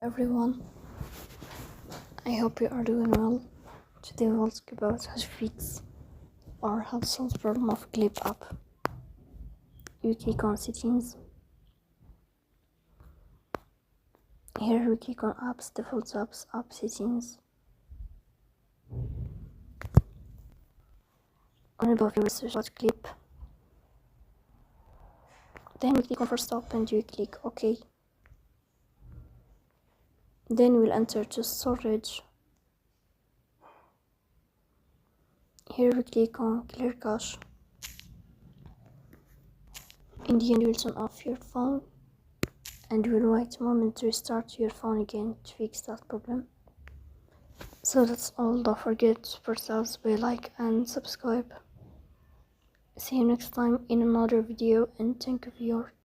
Everyone, I hope you are doing well. Today we'll talk about how to fix or how to solve the problem of Glip app. You click on settings. Here we click on apps, default apps, app settings. On above you will search about Glip. Then we click on first stop and we click OK. Then we'll enter to storage. Here we click on clear cache. In the end, you will turn off your phone and you will wait a moment to restart your phone again to fix that problem. So that's all. Don't forget to press the bell like and subscribe. See you next time in another video, and thank you for your